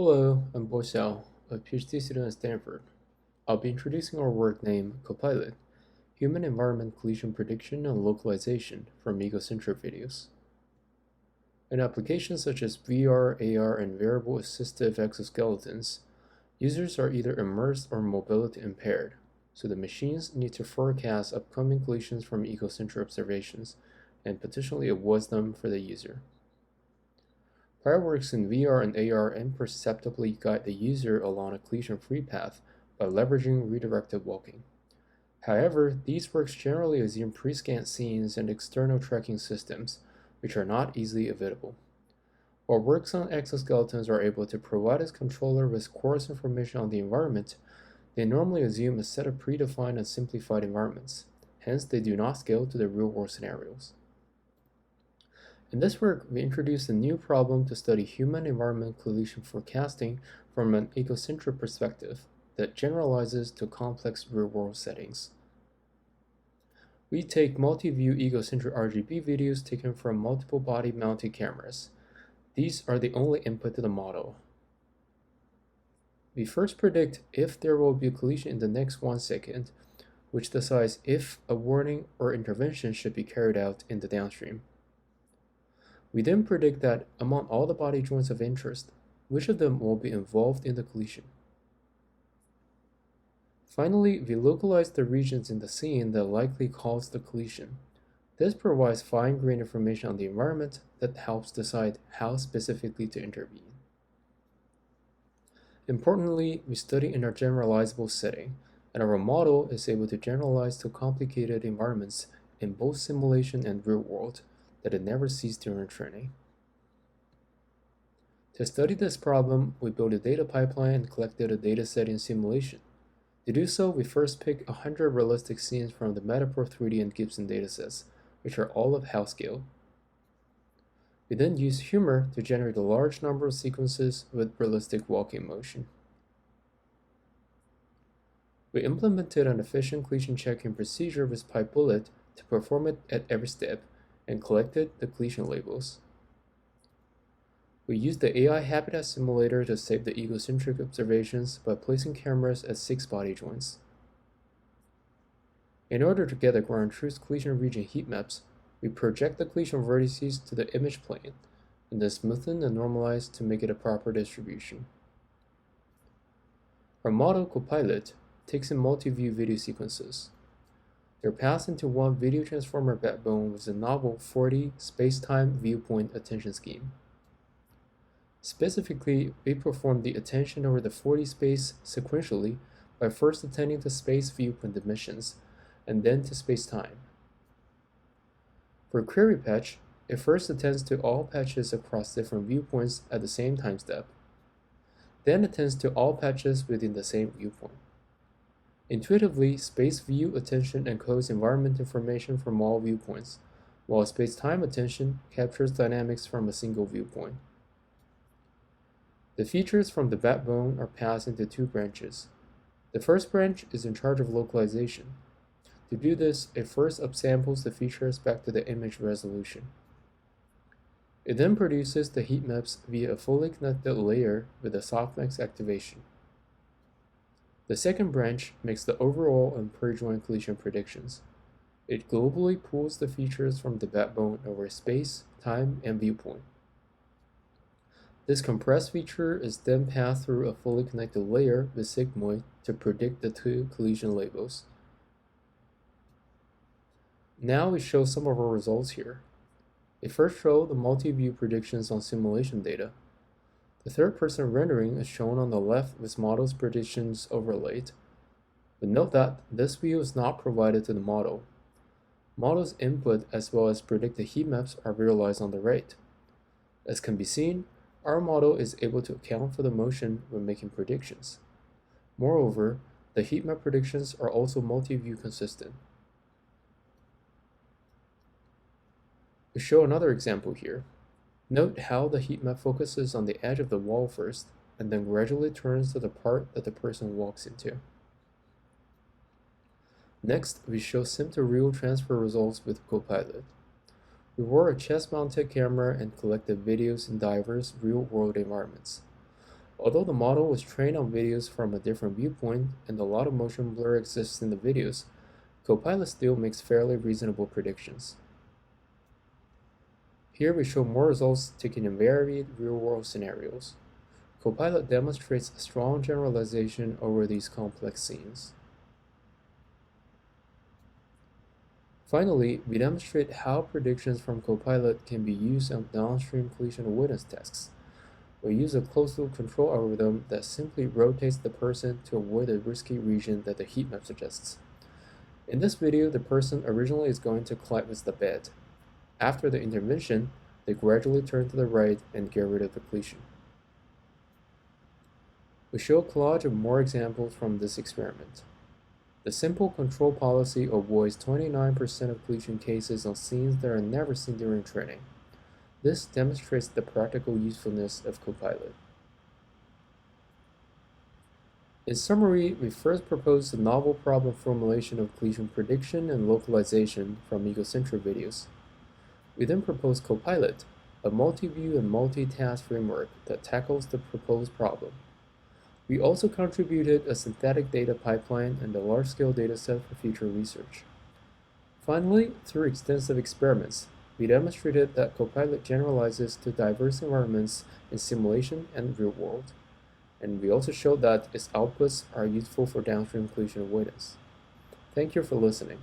Hello, I'm Bo Xiao, a PhD student at Stanford. I'll be introducing our work named COPILOT, Human Environment Collision Prediction and Localization from Egocentric Videos. In applications such as VR, AR, and wearable assistive exoskeletons, users are either immersed or mobility impaired, so the machines need to forecast upcoming collisions from egocentric observations and potentially avoid them for the user. Prior works in VR and AR imperceptibly guide the user along a collision-free path by leveraging redirected walking. However, these works generally assume pre-scanned scenes and external tracking systems, which are not easily available. While works on exoskeletons are able to provide its controller with coarse information on the environment, they normally assume a set of predefined and simplified environments. Hence, they do not scale to the real-world scenarios. In this work, we introduced a new problem to study human-environment collision forecasting from an egocentric perspective that generalizes to complex real-world settings. We take multi-view egocentric RGB videos taken from multiple body-mounted cameras. These are the only input to the model. We first predict if there will be a collision in the next 1 second, which decides if a warning or intervention should be carried out in the downstream. We then predict that among all the body joints of interest, which of them will be involved in the collision. Finally, we localize the regions in the scene that likely caused the collision. This provides fine-grained information on the environment that helps decide how specifically to intervene. Importantly, we study in a generalizable setting, and our model is able to generalize to complicated environments in both simulation and real world that it never sees during training. To study this problem, we built a data pipeline and collected a dataset in simulation. To do so, we first picked 100 realistic scenes from the Matterport 3D and Gibson datasets, which are all of house scale. We then used humor to generate a large number of sequences with realistic walking motion. We implemented an efficient collision checking procedure with PipeBullet to perform it at every step, and collected the collision labels. We used the AI habitat simulator to save the egocentric observations by placing cameras at 6 body joints. In order to get the ground truth collision region heat maps, we project the collision vertices to the image plane, and then smoothen and normalize to make it a proper distribution. Our model COPILOT takes in multi-view video sequences. They're passed into one video transformer backbone with a novel 4D space-time viewpoint attention scheme. Specifically, we perform the attention over the 4D space sequentially by first attending to space viewpoint dimensions, and then to space-time. For query patch, it first attends to all patches across different viewpoints at the same time step, then attends to all patches within the same viewpoint. Intuitively, space view attention encodes environment information from all viewpoints, while space-time attention captures dynamics from a single viewpoint. The features from the backbone are passed into 2 branches. The first branch is in charge of localization. To do this, it first upsamples the features back to the image resolution. It then produces the heat maps via a fully connected layer with a softmax activation. The second branch makes the overall and per-joint collision predictions. It globally pulls the features from the backbone over space, time, and viewpoint. This compressed feature is then passed through a fully connected layer with sigmoid to predict the 2 collision labels. Now we show some of our results here. We first show the multi-view predictions on simulation data. The third-person rendering is shown on the left with model's predictions overlaid. But note that this view is not provided to the model. Model's input as well as predicted heat maps are realized on the right. As can be seen, our model is able to account for the motion when making predictions. Moreover, the heat map predictions are also multi-view consistent. We show another example here. Note how the heat map focuses on the edge of the wall first, and then gradually turns to the part that the person walks into. Next, we show sim-to-real transfer results with COPILOT. We wore a chest-mounted camera and collected videos in diverse real-world environments. Although the model was trained on videos from a different viewpoint and a lot of motion blur exists in the videos, COPILOT still makes fairly reasonable predictions. Here we show more results taken in varied real-world scenarios. COPILOT demonstrates a strong generalization over these complex scenes. Finally, we demonstrate how predictions from COPILOT can be used on downstream collision avoidance tasks. We use a closed-loop control algorithm that simply rotates the person to avoid the risky region that the heat map suggests. In this video, the person originally is going to collide with the bed. After the intervention, they gradually turn to the right and get rid of the collision. We show a collage of more examples from this experiment. The simple control policy avoids 29% of collision cases on scenes that are never seen during training. This demonstrates the practical usefulness of COPILOT. In summary, we first proposed a novel problem formulation of collision prediction and localization from egocentric videos. We then proposed COPILOT, a multi-view and multi-task framework that tackles the proposed problem. We also contributed a synthetic data pipeline and a large-scale dataset for future research. Finally, through extensive experiments, we demonstrated that COPILOT generalizes to diverse environments in simulation and real world. And we also showed that its outputs are useful for downstream collision avoidance. Thank you for listening.